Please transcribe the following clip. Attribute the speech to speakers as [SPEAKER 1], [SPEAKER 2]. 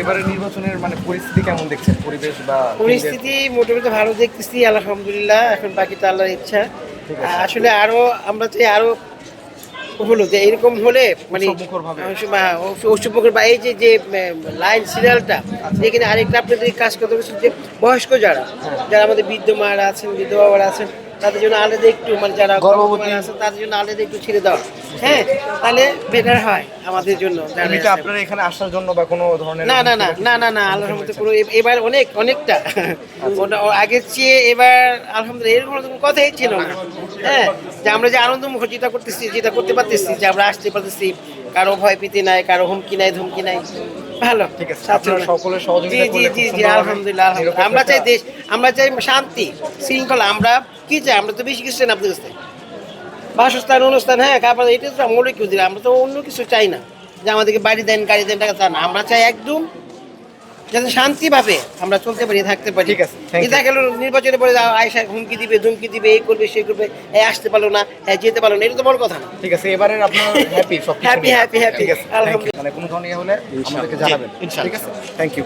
[SPEAKER 1] এবারে নির্বাচনের মানে পরিস্থিতি কেমন দেখছেন, পরিবেশ বা
[SPEAKER 2] পরিস্থিতি মোটামুটি ভালো দেখতেছি আলহামদুলিল্লাহ। এখন বাকিটা আল্লাহর ইচ্ছা। আসলে আরো আমরা চাই আরো হলো যে এরকম হলে মানে
[SPEAKER 1] উৎসবমুখরভাবে।
[SPEAKER 2] উৎসবমুখর বা এই যে যে লাইন সিরিয়ালটা এখানে আরেকটা আপনাদের কাজ করতে হচ্ছে যে বয়স্ক যারা যারা আমাদের বৃদ্ধ মারা আছেন, বৃদ্ধ বাবারা আছেন, তাদের জন্য আলাদা একটু মানে যারা
[SPEAKER 1] গর্ভবতী
[SPEAKER 2] আছেন তাদের জন্য আলাদা একটু ছেড়ে দেওয়া, হ্যাঁ, তাহলে বেটার হয় আমাদের জন্য।
[SPEAKER 1] এমনিতে আপনারা এখানে আসার জন্য বা কোনো ধরনের
[SPEAKER 2] না না না না না না আল্লাহর রহমতে পুরো এবার অনেকটা আগের চেয়ে এবার আলহামদুলিল্লাহ এরকম কোনো কথাই ছিল না। হ্যাঁ, যে আমরা যে আনন্দমুখ যেটা করতেছি, যেটা করতে পারতেছি, যে আমরা আসতে পারতেছি, কারো ভয় পেতে নাই, কারো হুমকি নাই, ধমকি নাই, ভালো।
[SPEAKER 1] ঠিক আছে, আপনারা সকলের সহযোগিতা করলে খুব
[SPEAKER 2] জি
[SPEAKER 1] সুন্দর হবে।
[SPEAKER 2] আলহামদুলিল্লাহ আলহামদুলিল্লাহ। আমরা চাই দেশ, আমরা চাই শান্তি শৃঙ্খলা। আমরা কি চাই? আমরা তো বেশি কিছু চাই না আপনাদের কাছে, বাসস্থান, অনুষ্ঠান, হ্যাঁ, খাবার, এটা তো মৌলিক কিছু দিলাম। আমরা তো অন্য কিছু চাই না যে আমাদেরকে বাড়ি দেন, গাড়ি দেন, টাকা চান না। আমরা চাই একদম যাতে শান্তিভাবে আমরা চলতে পারি, থাকতে পারি।
[SPEAKER 1] ঠিক আছে, thank you.
[SPEAKER 2] এটা গেল নির্বাচনের পরে আয়সা হুমকি দিবে, ধুমকি দিবে, এই করবে, সেই করবে, এই আসতে পারলো না, হ্যাঁ যেতে পারলো না, এটা তো বড় কথা না।
[SPEAKER 1] ঠিক আছে, এবারে আপনারা হ্যাপি সব
[SPEAKER 2] হ্যাপি হ্যাপি হ্যাপি
[SPEAKER 1] ঠিক আছে,
[SPEAKER 2] আলহামদুলিল্লাহ।
[SPEAKER 1] মানে কোনো ধরনের ইয়ে হলে আমাদেরকে জানাবেন।
[SPEAKER 3] ইনশাআল্লাহ।
[SPEAKER 1] ঠিক আছে, থ্যাংক ইউ।